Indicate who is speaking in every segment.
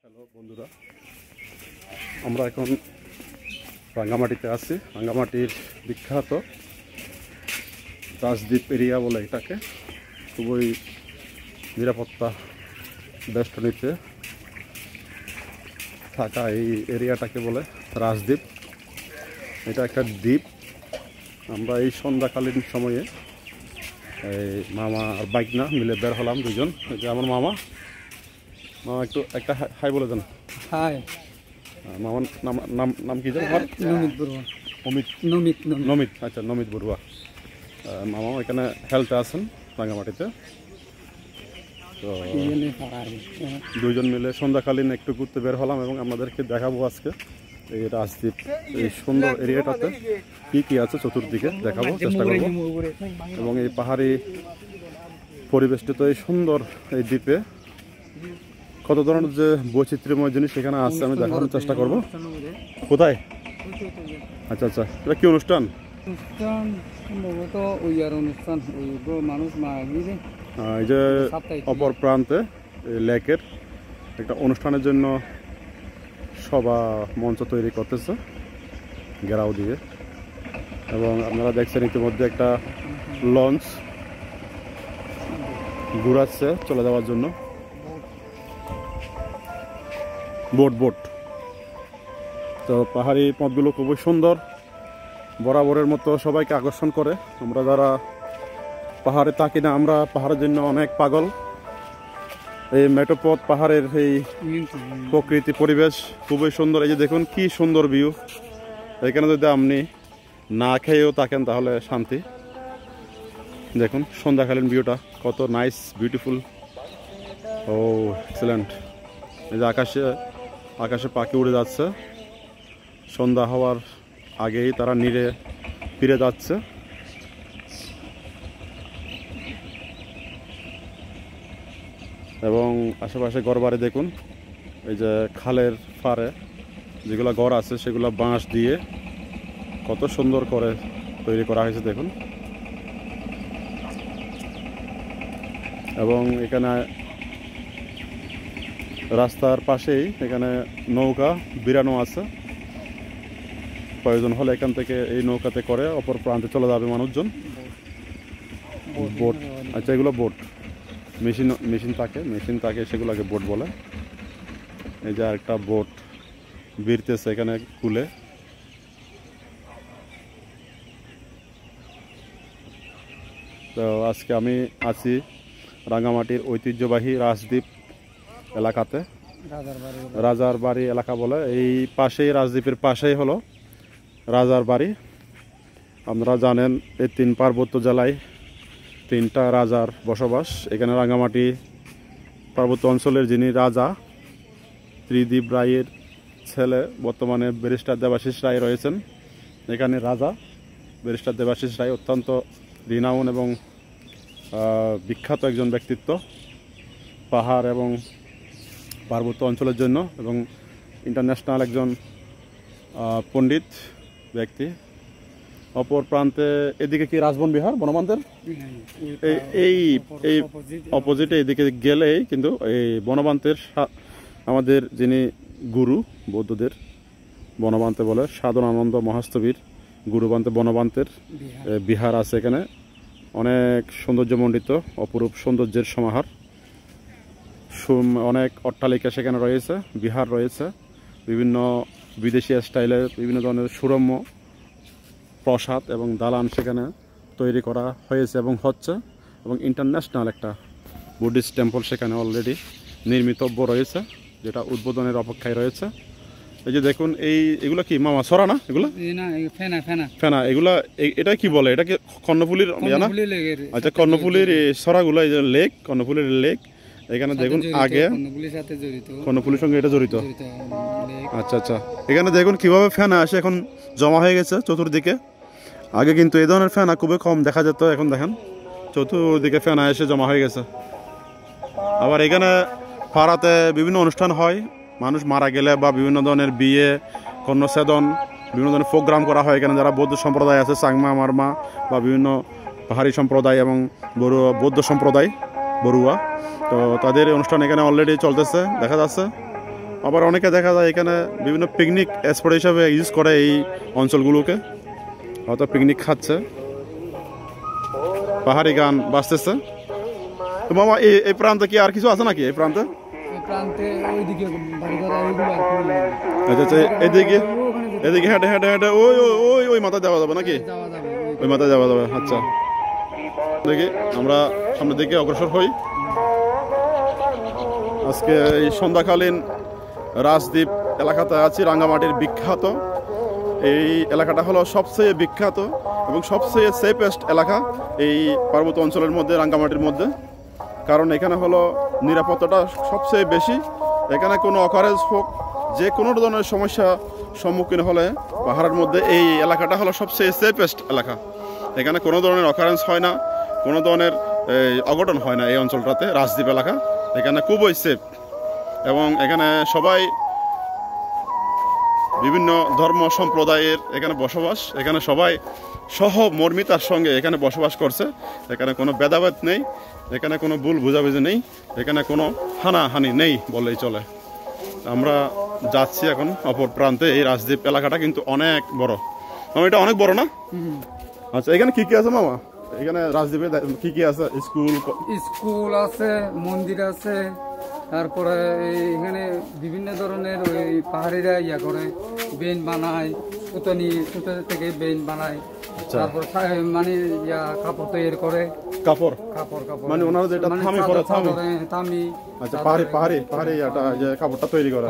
Speaker 1: Hello বন্ধুরা, আমরা এখন রাঙ্গামাটিতে আছি। রাঙ্গামাটির বিখ্যাত রাজদ্বীপ এরিয়া বলে এটাকে, খুবই নিরাপত্তা বেষ্টনীতে থাকা এই এরিয়াটাকে বলে রাজদ্বীপ। এটা একটা দ্বীপ। আমরা এই সন্ধ্যাকালীন সময়ে এই মামা আর বাইক না মিলে বের হলাম দুজন। এই যে আমার মামা একটু একটা হাই বলে দেন।
Speaker 2: হাই।
Speaker 1: মামার নাম কি জানো?
Speaker 2: নমিত বড়ুয়া।
Speaker 1: নমিত, আচ্ছা, নমিত বড়ুয়া। মামা এখানে হেলথে আছেন রাঙ্গামাটিতে। তো দুইজন মিলে সন্ধ্যাকালীন একটু ঘুরতে বের হলাম এবং আমাদেরকে দেখাবো আজকে এই রাজদ্বীপ, এই সুন্দর এরিয়াটাতে কি কি আছে চতুর্দিকে দেখাবো চেষ্টা করবো। এবং এই পাহাড়ি পরিবেশটি তো এই সুন্দর এই দ্বীপে কত ধরনের যে বৈচিত্র্যময় জিনিস এখানে আছে আমি দেখানোর চেষ্টা করব। কোথায়? আচ্ছা আচ্ছা, এটা কি অনুষ্ঠান? এই যে অপর প্রান্তে লেকের একটা অনুষ্ঠানের জন্য সভা মঞ্চ তৈরি করতেছে ঘেরাও দিয়ে। এবং আপনারা দেখছেন ইতিমধ্যে একটা লঞ্চ ঘুরাচ্ছে চলে যাওয়ার জন্য। বোট তো পাহাড়ি পথগুলো খুবই সুন্দর, বরাবরের মতো সবাইকে আকর্ষণ করে। আমরা যারা পাহাড়ে থাকি না, আমরা পাহাড়ের জন্য অনেক পাগল। এই মেটোপথ পাহাড়ের এই প্রকৃতি পরিবেশ খুবই সুন্দর। এই যে দেখুন কি সুন্দর ভিউ। এখানে যদি আপনি না খেয়েও থাকেন তাহলে শান্তি। দেখুন সন্ধ্যাকালীন ভিউটা কত নাইস, বিউটিফুল। ও এক্সেলেন্ট। এই যে আকাশে পাখি উড়ে যাচ্ছে। সন্ধ্যা হওয়ার আগেই তারা নীড়ে ফিরে যাচ্ছে। এবং আশেপাশে ঘরবাড়ি দেখুন। এই যে খালের পাড়ে যেগুলো ঘর আছে সেগুলো বাঁশ দিয়ে কত সুন্দর করে তৈরি করা হয়েছে দেখুন। এবং এখানে রাস্তার পাশেই এখানে নৌকা বিরানো আছে। প্রয়োজন হলে এখান থেকে এই নৌকাতে করে অপর প্রান্তে চলে যাবে মানুষজন। বোট, আচ্ছা, এগুলো বোট। মেশিন থাকে সেগুলোকে বোট বলে। এই যে একটা বোট ভিড়তেছে এখানে কুলে। তো আজকে আমি আছি রাঙ্গামাটির ঐতিহ্যবাহী রাজদ্বীপ এলাকাতে, রাজার বাড়ি এলাকা বলে। এই পাশেই রাজদ্বীপের পাশেই হলো রাজার বাড়ি। আপনারা জানেন এই তিন পার্বত্য জেলায় তিনটা রাজার বসবাস। এখানে রাঙ্গামাটি পার্বত্য অঞ্চলের যিনি রাজা ত্রিদীপ রায়ের ছেলে বর্তমানে ব্যারিস্টার দেবাশিস রায় রয়েছেন। এখানে রাজা ব্যারিস্টার দেবাশিস রায় অত্যন্ত রিনাউন এবং বিখ্যাত একজন ব্যক্তিত্ব পাহাড় এবং পার্বত্য অঞ্চলের জন্য, এবং ইন্টারন্যাশনাল একজন পণ্ডিত ব্যক্তি। অপর প্রান্তে এদিকে কি রাজবন বিহার বনবান্তের এই অপোজিটে এদিকে গেলেই কিন্তু এই বনবান্তের আমাদের যিনি গুরু বৌদ্ধদের বনবান্তে বলে সাধনানন্দ মহাস্তবীর গুরুবান্তে বনবান্তের বিহার আছে। এখানে অনেক সৌন্দর্যমণ্ডিত অপরূপ সৌন্দর্যের সমাহার। অনেক অট্টালিকা সেখানে রয়েছে, বিহার রয়েছে, বিভিন্ন বিদেশি স্টাইলের বিভিন্ন ধরনের সুরম্য প্রাসাদ এবং দালান সেখানে তৈরি করা হয়েছে এবং হচ্ছে। এবং ইন্টারন্যাশনাল একটা বুদ্ধিস্ট টেম্পল সেখানে অলরেডি নির্মিতব্য রয়েছে, যেটা উদ্বোধনের অপেক্ষায় রয়েছে। এই যে দেখুন এগুলো কি মামা সরা না? এগুলো ফেনা। এগুলা এটা কি বলে? এটা কি কর্ণফুলির? আচ্ছা, কর্ণফুলির সরাগুলো, এই যে লেক, কর্ণফুলির লেক। এখানে দেখুন আগে কর্ণফুলির সঙ্গে এটা জড়িত। আচ্ছা আচ্ছা, এখানে দেখুন কিভাবে ফেনা আসে এখন জমা হয়ে গেছে চতুর্দিকে। আগে কিন্তু এই ধরনের ফেনা খুবই কম দেখা যেত, এখন দেখেন চতুর্দিকে ফেনা এসে জমা হয়ে গেছে। আবার এখানে পাড়াতে বিভিন্ন অনুষ্ঠান হয়, মানুষ মারা গেলে বা বিভিন্ন ধরনের বিয়ে, কন্যাছেদন, বিভিন্ন ধরনের প্রোগ্রাম করা হয় এখানে। যারা বৌদ্ধ সম্প্রদায় আছে, চাংমা, মারমা বা বিভিন্ন পাহাড়ি সম্প্রদায় এবং বৌদ্ধ সম্প্রদায় বড়ুয়া, তো তাদের অনুষ্ঠান এখানে অলরেডি চলতেছে দেখা যাচ্ছে। আবার অনেকে দেখা যায় এখানে বিভিন্ন পিকনিক স্পট হিসাবে ইউজ করে এই অঞ্চলগুলোকে, হয়তো পিকনিক খাচ্ছে, পাহাড়ি গান বাজতেছে। তো মামা এই প্রান্তে কি আর কিছু আছে নাকি এই প্রান্তে? আচ্ছা আচ্ছা, এদিকে এদিকে হেঁটে হেঁটে হেঁটে ওই ওই ওই মাথায় যাওয়া যাবে নাকি? ওই মাথায় যাওয়া যাবে। আচ্ছা, দেখি আমরা সামনের দিকে অগ্রসর হই। আজকে এই সন্ধ্যাকালীন রাজদ্বীপ এলাকাতে আছি, রাঙ্গামাটির বিখ্যাত এই এলাকাটা হলো সবচেয়ে বিখ্যাত এবং সবচেয়ে সেফেস্ট এলাকা এই পার্বত্য অঞ্চলের মধ্যে, রাঙ্গামাটির মধ্যে। কারণ এখানে হলো নিরাপত্তাটা সবচেয়ে বেশি। এখানে কোনো অকারেজ হোক, যে কোনো ধরনের সমস্যা সম্মুখীন হলে পাহাড়ের মধ্যে এই এলাকাটা হলো সবচেয়ে সেফেস্ট এলাকা। এখানে কোনো ধরনের অকারেন্স হয় না, কোনো ধরনের অঘটন হয় না এই অঞ্চলটাতে, রাজদ্বীপ এলাকা। এখানে খুবই সেফ এবং এখানে সবাই বিভিন্ন ধর্ম সম্প্রদায়ের এখানে বসবাস। এখানে সবাই সহমর্মিতার সঙ্গে এখানে বসবাস করছে। এখানে কোনো ভেদাভেদ নেই, এখানে কোনো ভুল বুঝাবুঝি নেই, এখানে কোনো হানাহানি নেই বললেই চলে। আমরা যাচ্ছি এখন অপর প্রান্তে। এই রাজদ্বীপ এলাকাটা কিন্তু অনেক বড়। মামা এটা অনেক বড় না? আচ্ছা, এখানে কি কি আছে মামা? এখানে রাজদ্বীপে কি কি আছে? স্কুল আছে, মন্দির আছে, তারপরে এখানে বিভিন্ন ধরনের ওই পাহাড়িরা ইয়া করে বেন বানায়, সুতনি থেকে বেন বানায়। তারপর মানে ইয়া কাপড় তৈরি করে। কাপড় কাপড় কাপড় মানে ওনারা যেটা থামি করে, থামি। আচ্ছা, পাহাড়ি এটা যে কাপড়টা তৈরি করে।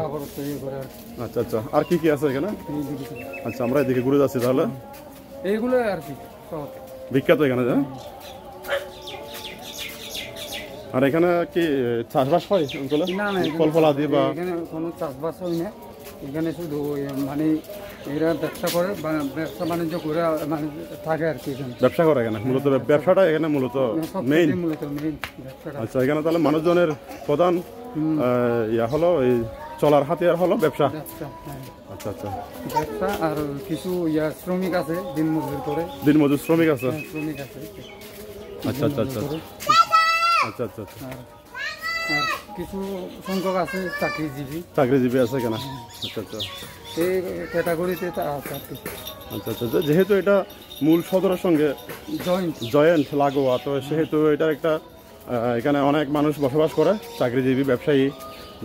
Speaker 1: আচ্ছা আচ্ছা, আর কি কি আছে এখানে? আচ্ছা, আমরা এদিকে ঘুরে যাচ্ছি তাহলে। এইগুলো আর কি বিখ্যাত এখানে। আর এখানে কি চাষবাস হয় অঞ্চলে? ফল ফলাদি বা এখানে কোনো চাষবাস হয় না। এখানে শুধু মানে এরা ব্যবসা করে, ব্যবসা বাণিজ্য করে মানে থাকে আর কি। ব্যবসা করে এখানে মূলত, ব্যবসাটা এখানে মূলত মেইন। আচ্ছা, এখানে তাহলে মানুষজনের প্রধান ইয়া হলো এই চলার হাতিয়ার হলো ব্যবসা। আচ্ছা আচ্ছা, ব্যবসা। আর কিছু ইয়া শ্রমিক আছে, দিনমজুর করে। দিনমজুর শ্রমিক আছে, শ্রমিক আছে। আচ্ছা আচ্ছা আচ্ছা আচ্ছা আচ্ছা আচ্ছা। আর কিছু সংখ্যক আছে চাকরিজীবী আছে কেন? আচ্ছা আচ্ছা, এই ক্যাটাগরিতে আছে। আচ্ছা আচ্ছা, যেহেতু এটা মূল সদরের সঙ্গে জয়েন্ট লাগোয়া, তো সেহেতু এটা একটা এখানে অনেক মানুষ বসবাস করে, চাকরিজীবী, ব্যবসায়ী,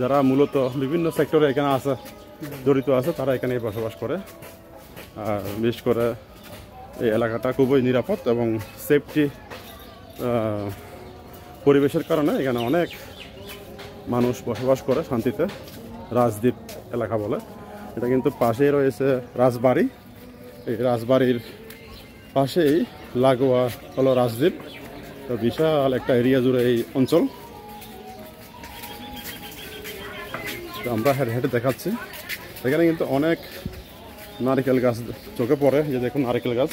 Speaker 1: যারা মূলত বিভিন্ন সেক্টরে এখানে আছে, জড়িত আছে, তারা এখানে বসবাস করে। আর বিশেষ করে এই এলাকাটা খুবই নিরাপদ এবং সেফটি পরিবেশের কারণে এখানে অনেক মানুষ বসবাস করে শান্তিতে। রাজদ্বীপ এলাকা বলে এটা, কিন্তু পাশেই রয়েছে রাজবাড়ি। এই রাজবাড়ির পাশেই লাগোয়া হলো রাজদ্বীপ। তো বিশাল একটা এরিয়া জুড়ে এই অঞ্চল। তো আমরা হেঁটে হেঁটে দেখাচ্ছি। এখানে কিন্তু অনেক নারিকেল গাছ চোখে পড়ে। যে দেখুন নারিকেল গাছ,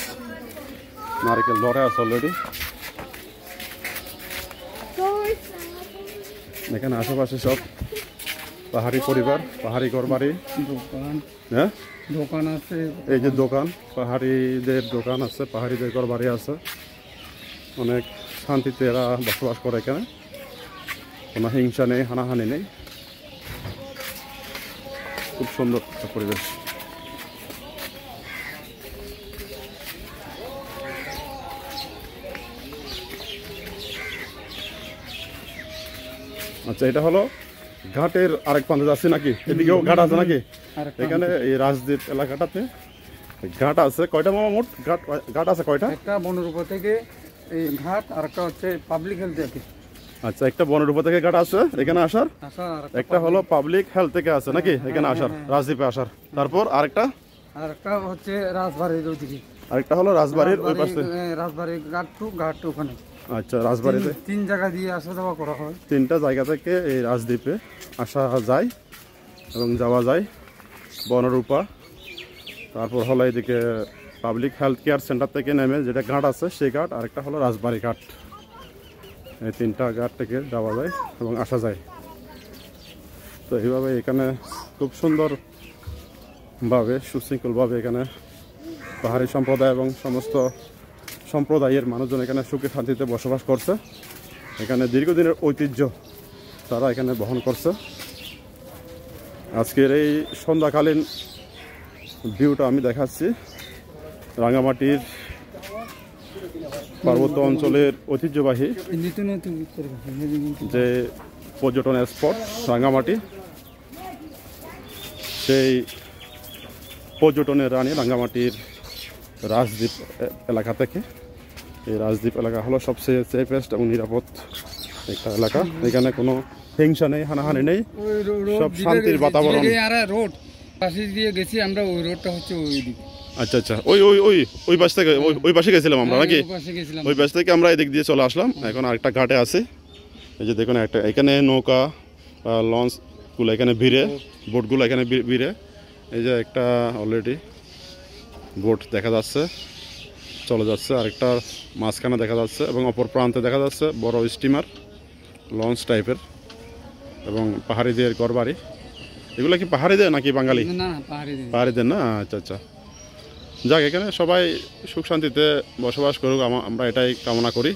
Speaker 1: নারিকেল ধরে আছে অলরেডি। এখানে আশেপাশে সব পাহাড়ি পরিবার, পাহাড়ি ঘর বাড়ি, হ্যাঁ দোকান আছে। এই যে দোকান, পাহাড়িদের দোকান আছে, পাহাড়িদের ঘর বাড়ি আছে। অনেক শান্তিতে এরা বসবাস করে এখানে, কোনো হিংসা নেই, হানাহানি নেই। খুব সুন্দর একটা পরিবেশ। আচ্ছা, এটা হলো ঘাটের আরেক প্রান্তে যাচ্ছে নাকি? এদিকেও ঘাট আছে নাকি? এখানে এই রাজদ্বীপ এলাকাটাতে ঘাট আছে কয়টা মামা? মোট ঘাট আছে কয়টা? একটা বনের উপর থেকে এই ঘাট, আর একটা হচ্ছে পাবলিক হেলথ থেকে। আচ্ছা, একটা বনের উপর থেকে ঘাট আছে এখানে আসার, একটা হলো পাবলিক হেলথ থেকে আছে নাকি এখানে আসার, রাজদ্বীপে আসার। তারপর আরেকটা হচ্ছে রাজবাড়ির ওইদিকে, আরেকটা হলো রাজবাড়ির ওই পাশে, রাজবাড়ির ঘাট ওখানে। আচ্ছা, রাজবাড়িতে তিন জায়গা দিয়ে আসা যাওয়া করা হয়। তিনটা জায়গা থেকে এই রাজদ্বীপে আসা যায় এবং যাওয়া যায়। বনরূপা, তারপর হলো এদিকে পাবলিক হেলথ কেয়ার সেন্টার থেকে নেমে যেটা ঘাট আছে সেই ঘাট, আরেকটা হলো রাজবাড়ি ঘাট। এই তিনটা ঘাট থেকে যাওয়া যায় এবং আসা যায়। তো এইভাবে এখানে খুব সুন্দরভাবে, সুশৃঙ্খলভাবে এখানে পাহাড়ি সম্প্রদায় এবং সমস্ত সম্প্রদায়ের মানুষজন এখানে সুখে শান্তিতে বসবাস করছে। এখানে দীর্ঘদিনের ঐতিহ্য তারা এখানে বহন করছে। আজকের এই সন্ধ্যাকালীন ভিউটা আমি দেখাচ্ছি রাঙ্গামাটির পার্বত্য অঞ্চলের ঐতিহ্যবাহী যে পর্যটন স্পট রাঙ্গামাটি, সেই পর্যটনের রানী রাঙ্গামাটির রাজদ্বীপ এলাকা থেকে। এই রাজদ্বীপ এলাকা হলো সবচেয়ে সেফেস্ট এবং নিরাপদ একটা এলাকা। এখানে কোনো হিংসা নেই, হানাহানি নেই, সব শান্তির বাতাবরণ।
Speaker 2: রোড পাশে দিয়ে গেছি আমরা, ওই রোডটা হচ্ছে ওই দিকে।
Speaker 1: আচ্ছা আচ্ছা, ওই ওই ওই ওই পাশ থেকে ওই পাশে গেছিলাম আমরা নাকি? ওই পাশ থেকে আমরা এদিক দিয়ে চলে আসলাম। এখন আরেকটা ঘাটে আছে, এই যে দেখুন একটা, এখানে নৌকা লঞ্চগুলো এখানে ভিড়ে, বোটগুলো এখানে ভিড়ে। এই যে একটা অলরেডি বোট দেখা যাচ্ছে চলে যাচ্ছে, আরেকটা মাঝখানে দেখা যাচ্ছে এবং অপর প্রান্তে দেখা যাচ্ছে বড় স্টিমার লঞ্চ টাইপের এবং পাহাড়িদের ঘরবাড়ি। এগুলো কি পাহাড়িদের নাকি বাঙালি?
Speaker 2: না,
Speaker 1: পাহাড়িদের না? আচ্ছা আচ্ছা, যাক, এখানে সবাই সুখ শান্তিতে বসবাস করুক, আমরা এটাই কামনা করি।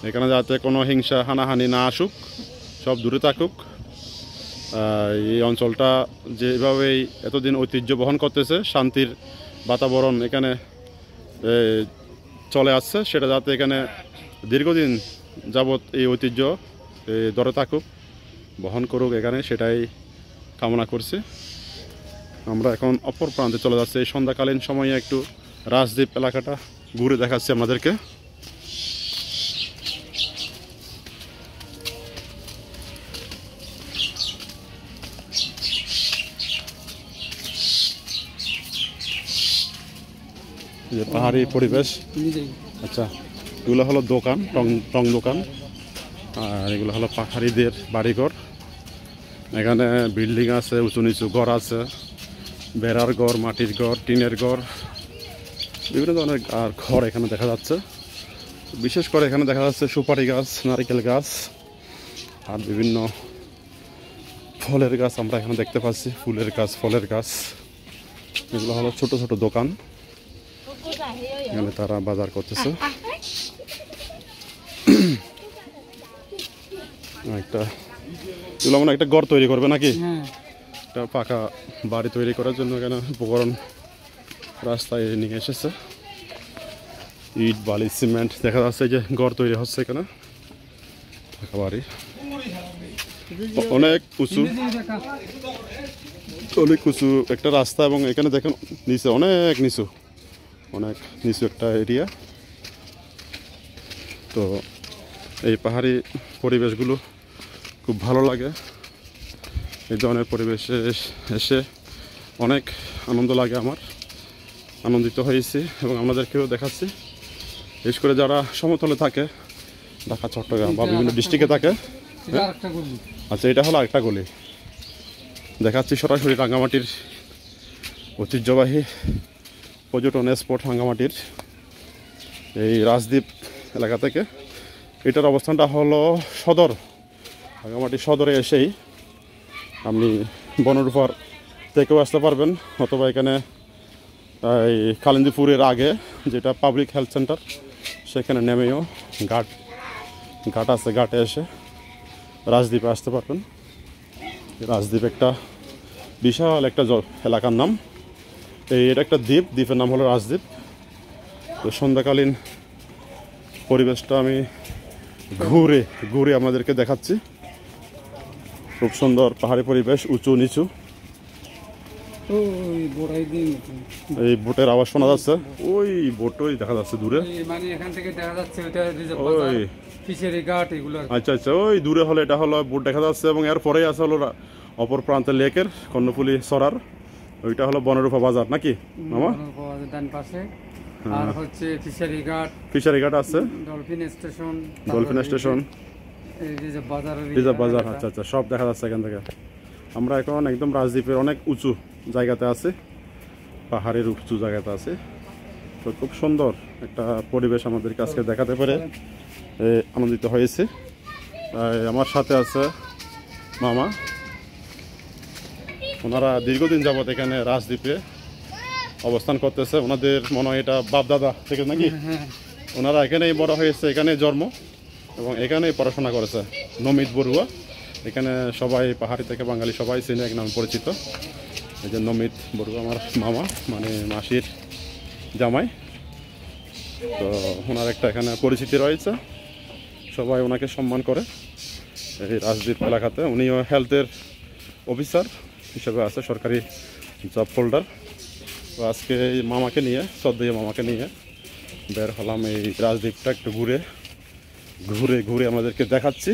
Speaker 1: এখানে যাতে কোনো হিংসা হানাহানি না আসুক, সব দূরে থাকুক। এই অঞ্চলটা যেভাবেই এতদিন ঐতিহ্য বহন করতেছে, শান্তির বাতাবরণ এখানে চলে আসছে, সেটা যাতে এখানে দীর্ঘদিন যাবৎ এই ঐতিহ্য ধরে থাকুক, বহন করুক এখানে, সেটাই কামনা করছি। আমরা এখন অপর প্রান্তে চলে যাচ্ছি। এই সন্ধ্যাকালীন সময়ে একটু রাজদ্বীপ এলাকাটা ঘুরে দেখাচ্ছি আমাদেরকে। যে পাহাড়ি পরিবেশ। আচ্ছা, এগুলো হলো দোকান, টং দোকান, আর এগুলো হলো পাহাড়িদের বাড়িঘর। এখানে বিল্ডিং আছে, উঁচু নিচু ঘর আছে, বেড়ার ঘর, মাটির ঘর, টিনের ঘর, বিভিন্ন ধরনের আর ঘর এখানে দেখা যাচ্ছে। বিশেষ করে এখানে দেখা যাচ্ছে সুপারি গাছ, নারিকেল গাছ আর বিভিন্ন ফলের গাছ আমরা এখানে দেখতে পাচ্ছি, ফুলের গাছ, ফলের গাছ। এগুলো হলো ছোট ছোট দোকান, এখানে তারা বাজার করতেছে। একটা এগুলো মানে একটা ঘর তৈরি করবে নাকি? একটা পাকা বাড়ি তৈরি করার জন্য এখানে উপকরণ রাস্তায় নিয়ে এসেছে। ইট, বালি, সিমেন্ট দেখা যাচ্ছে যে ঘর তৈরি হচ্ছে এখানে, পাকা বাড়ি। অনেক উঁচু, অনেক উঁচু একটা রাস্তা এবং এখানে দেখেন নিচে অনেক নিচু, অনেক নিচু একটা এরিয়া। তো এই পাহাড়ি পরিবেশগুলো খুব ভালো লাগে। এই ধরনের পরিবেশে এসে অনেক আনন্দ লাগে, আমার আনন্দিত হয়েছি এবং আপনাদেরকেও দেখাচ্ছি। বিশেষ করে যারা সমতলে থাকে, ঢাকা, চট্টগ্রাম বা বিভিন্ন ডিস্ট্রিক্টে থাকে। আচ্ছা, এটা হলো আরেকটা গলি, দেখাচ্ছি সরাসরি রাঙ্গামাটির ঐতিহ্যবাহী পর্যটন স্পট রাঙ্গামাটির এই রাজদ্বীপ এলাকা থেকে। এটার অবস্থানটা হলো সদর, রাঙ্গামাটি সদরে এসেই আপনি বনরূপার থেকেও আসতে পারবেন, অথবা এখানে এই কালিন্দীপুরের আগে যেটা পাবলিক হেলথ সেন্টার, সেখানে নেমেও ঘাট আছে, ঘাটে এসে রাজদ্বীপে আসতে পারবেন। রাজদ্বীপ একটা বিশাল একটা এলাকার নাম। এটা একটা দ্বীপের নাম হলো রাজদ্বীপ। তো সন্ধ্যাকালীন পরিবেশটা আমি ঘুরে আমাদেরকে দেখাচ্ছি। খুব সুন্দর পাহাড়ি পরিবেশ, উঁচু নিচু। এই বোটের আওয়াজ শোনা যাচ্ছে, ওই বোটই দেখা যাচ্ছে দূরে,
Speaker 2: মানে এখান থেকে দেখা যাচ্ছে ওই ফিশারি ঘাট এগুলো।
Speaker 1: আচ্ছা আচ্ছা, ওই দূরে হলো, এটা হলো বোট দেখা যাচ্ছে এবং এর পরেই আছে হলো অপর প্রান্তে লেকের কর্ণফুলী সরার, ওইটা হলো বনরূপা বাজার নাকি মামা?
Speaker 2: ডান পাশে আর হচ্ছে
Speaker 1: ফিশারি ঘাট আছে, ডলফিন স্টেশন, রিজার্ভ বাজার। আচ্ছা আচ্ছা, সব দেখা যাচ্ছে এখান থেকে। আমরা এখন একদম রাজদ্বীপের অনেক উঁচু জায়গাতে আছি, পাহাড়ের উঁচু জায়গাতে আছে। তো খুব সুন্দর একটা পরিবেশ আমাদেরকে আজকে দেখাতে পেরে আনন্দিত হয়েছে। আমার সাথে আছে মামা, ওনারা দীর্ঘদিন যাবৎ এখানে রাজদ্বীপে অবস্থান করতেছে। ওনাদের মনে হয় এটা বাপদাদা থেকে নাকি? ওনারা এখানেই বড় হয়েছে, এখানে জন্ম এবং এখানেই পড়াশোনা করেছে। নমিত বড়ুয়া এখানে সবাই পাহাড়ি থেকে বাঙালি সবাই চেনে, এক নামে পরিচিত। এই যে নমিত বড়ুয়া আমার মামা, মানে মাসির জামাই। তো ওনার একটা এখানে পরিচিতি রয়েছে, সবাই ওনাকে সম্মান করে এই রাজদ্বীপ এলাকাতে। উনিও হেলথের অফিসার হিসেবে আছে, সরকারি জব হোল্ডার। তো আজকে এই মামাকে নিয়ে, শ্রদ্ধেয় মামাকে নিয়ে বের হলাম এই রাজদ্বীপটা একটু ঘুরে ঘুরে আমাদেরকে দেখাচ্ছি।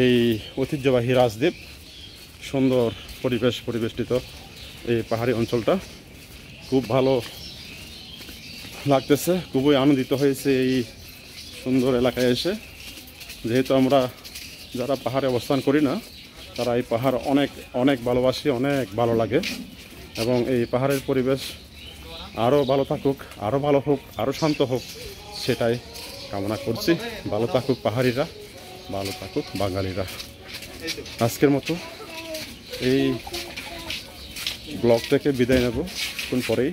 Speaker 1: এই ঐতিহ্যবাহী রাজদ্বীপ, সুন্দর পরিবেষ্টিত এই পাহাড়ি অঞ্চলটা খুব ভালো লাগতেছে, খুবই আনন্দিত হয়েছে এই সুন্দর এলাকায় এসে। যেহেতু আমরা যারা পাহাড়ে অবস্থান করি না, তারা এই পাহাড় অনেক অনেক ভালোবাসি, অনেক ভালো লাগে। এবং এই পাহাড়ের পরিবেশ আরও ভালো থাকুক, আরও ভালো হোক, আরও শান্ত হোক, সেটাই কামনা করছি। ভালো থাকুক পাহাড়িরা, ভালো থাকুক বাঙালিরা। আজকের মতো এই ব্লগ থেকে বিদায় নেব কিছুক্ষণ পরেই।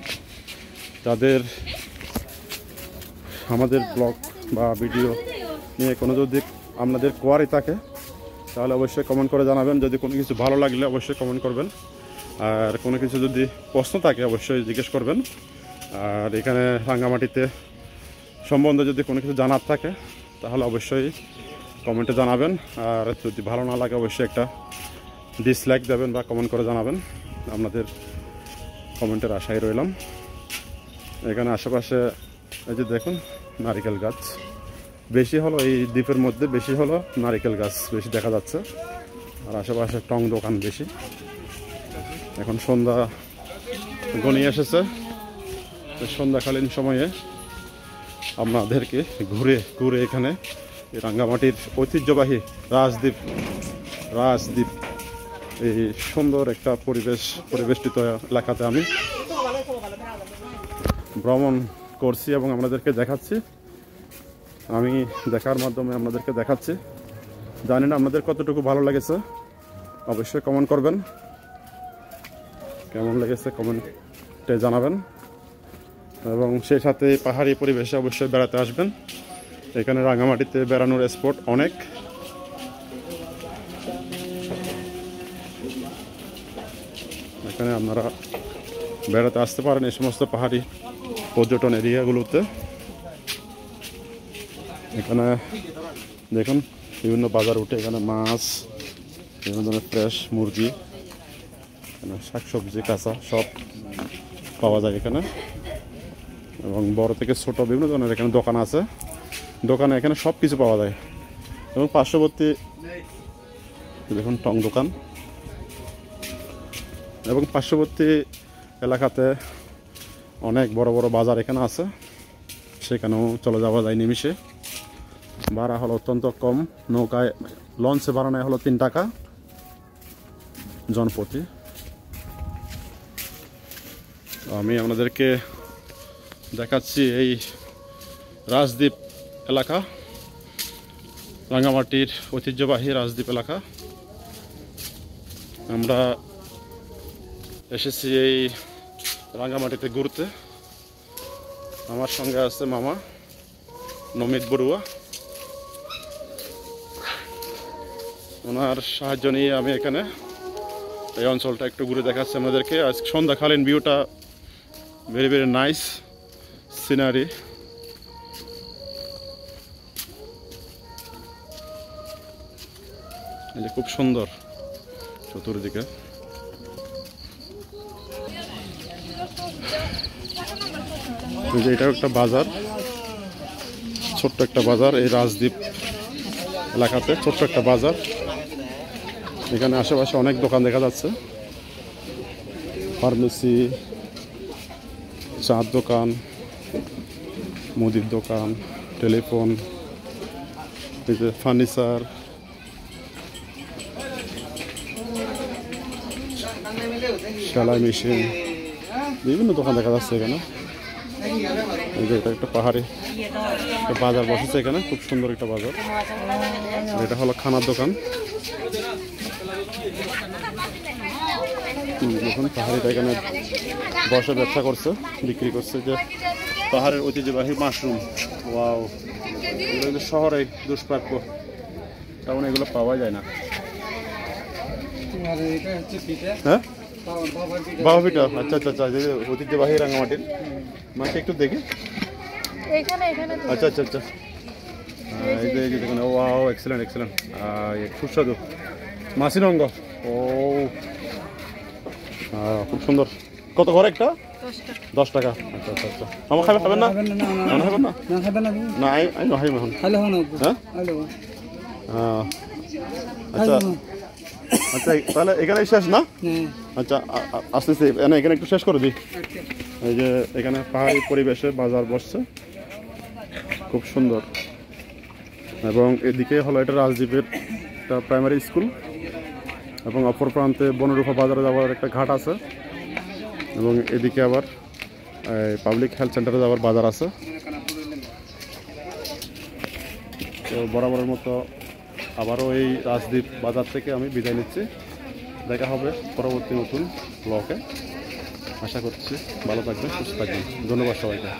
Speaker 1: যাদের আমাদের ব্লগ বা ভিডিও নিয়ে কোনো যদি আপনাদের কোয়ারি থাকে, তাহলে অবশ্যই কমেন্ট করে জানাবেন। যদি কোনো কিছু ভালো লাগলে অবশ্যই কমেন্ট করবেন, আর কোনো কিছু যদি প্রশ্ন থাকে অবশ্যই জিজ্ঞেস করবেন। আর এখানে রাঙ্গামাটিতে সম্বন্ধে যদি কোনো কিছু জানার থাকে তাহলে অবশ্যই কমেন্টে জানাবেন। আর যদি ভালো না লাগে অবশ্যই একটা ডিসলাইক দেবেন বা কমেন্ট করে জানাবেন। আপনাদের কমেন্টের আশায় রইলাম। এখানে আশেপাশে এই যে দেখুন নারিকেল গাছ বেশি হলো, এই দ্বীপের মধ্যে বেশি হলো নারিকেল গাছ বেশি দেখা যাচ্ছে। আর আশেপাশে টং দোকান বেশি। এখন সন্ধ্যা ঘনিয়ে এসেছে, সন্ধ্যাকালীন সময়ে আপনাদেরকে ঘুরে এখানে রাঙ্গামাটির ঐতিহ্যবাহী রাজদ্বীপ এই সুন্দর একটা পরিবেষ্টিত এলাকাতে আমি ভ্রমণ করছি এবং আপনাদেরকে দেখাচ্ছি। আমি দেখার মাধ্যমে আপনাদেরকে দেখাচ্ছি। জানি না আপনাদের কতটুকু ভালো লেগেছে, অবশ্যই কমেন্ট করবেন। কেমন লেগেছে কমেন্টে জানাবেন। এবং সেই সাথে পাহাড়ি পরিবেশে অবশ্যই বেড়াতে আসবেন। এখানে রাঙ্গামাটিতে বেড়ানোর স্পট অনেক। এখানে আপনারা বেড়াতে আসতে পারেন এই সমস্ত পাহাড়ি পর্যটন এরিয়াগুলোতে। এখানে দেখুন বিভিন্ন বাজার উঠে, এখানে মাছ, বিভিন্ন ধরনের ফ্রেশ মুরগি, এখানে শাকসবজি কাঁচা সব পাওয়া যায় এখানে। এবং বড় থেকে ছোট বিভিন্ন ধরনের এখানে দোকান আছে। দোকানে এখানে সব কিছু পাওয়া যায়। এবং পার্শ্ববর্তী দেখুন টং দোকান, এবং পার্শ্ববর্তী এলাকাতে অনেক বড় বড় বাজার এখানে আছে, সেখানেও চলে যাওয়া যায় নিমিষে। ভাড়া হলো অত্যন্ত কম, নৌকায় লঞ্চে ভাড়া নেয় হলো 3 টাকা জনপ্রতি। আমি আপনাদেরকে দেখাচ্ছি এই রাজদ্বীপ এলাকা, রাঙ্গামাটির ঐতিহ্যবাহী রাজদ্বীপ এলাকা। আমরা এসেছি এই রাঙ্গামাটিতে ঘুরতে। আমার সঙ্গে আছে মামা নমিত বড়ুয়া। ওনার সাহায্য নিয়ে আমি এখানে এই অঞ্চলটা একটু ঘুরে দেখাচ্ছি আমাদেরকে। আজ সন্ধ্যাকালীন ভিউটা ভেরি ভেরি নাইস সিনারি। এই যে খুব সুন্দর চতুর্দিকে। এটা একটা বাজার, ছোট্ট একটা বাজার এই রাজদ্বীপ এলাকাতে, ছোট্ট একটা বাজার। এখানে আশেপাশে অনেক দোকান দেখা যাচ্ছে, ফার্মেসি, চার দোকান, মুদির দোকান, টেলিফোন, এই যে ফার্নিচার, সেলাই মেশিন, বিভিন্ন দোকান দেখা যাচ্ছে এখানে। এই যে এটা একটা পাহাড়ি একটা বাজার বসেছে এখানে, খুব সুন্দর একটা বাজার। এটা হলো খানার দোকান। দেখুন পাহাড়িটা এখানে বসে ব্যবসা করছে, বিক্রি করছে যে পাহাড়ের ঐতিহ্যবাহী মাশরুম। ওয়াও, এগুলো কিন্তু শহরে দুষ্প্রাপ্য, তেমন এগুলো পাওয়া যায় না।
Speaker 2: আর এটা হচ্ছে পিঠা
Speaker 1: হ্যাঁ
Speaker 2: বাবার পিঠা
Speaker 1: বাবা পিঠা, আচ্ছা আচ্ছা আচ্ছা, ঐতিহ্যবাহী রাঙামাটির মাকে একটু দেখি।
Speaker 3: এখানে এখানে তো
Speaker 1: আচ্ছা আচ্ছা আচ্ছা, এই যে দেখুন, ওয়াও এক্সেলেন্ট এক্সেলেন্ট, সুস্বাদু মাসির অঙ্গ। ও খুব সুন্দর। কত করে একটা?
Speaker 3: 10 টাকা।
Speaker 1: 10 টাকা। আচ্ছা আচ্ছা আচ্ছা, আমার খাবেন না? খাবেন না? না আই নো হাই এখন। হ্যাঁ আচ্ছা আচ্ছা, তাহলে এখানে শেষ না? আচ্ছা আসতেছি, এখানে একটু শেষ করে দিই। এই যে এখানে পাহাড়ি পরিবেশে বাজার বসছে, খুব সুন্দর। এবং এদিকে হলো এটা রাজদ্বীপের একটা প্রাইমারি স্কুল, এবং অপর প্রান্তে বনরূপা বাজারে যাওয়ার একটা ঘাট আছে, এবং এদিকে আবার পাবলিক হেলথ সেন্টারে যাওয়ার বাজার আছে। তো বরাবরের মতো আবারও এই রাজদ্বীপ বাজার থেকে আমি বিদায় নিচ্ছি। দেখা হবে পরবর্তী নতুন ব্লগে। আশা করছি ভালো থাকবেন, সুস্থ থাকবেন। ধন্যবাদ সবাইকে।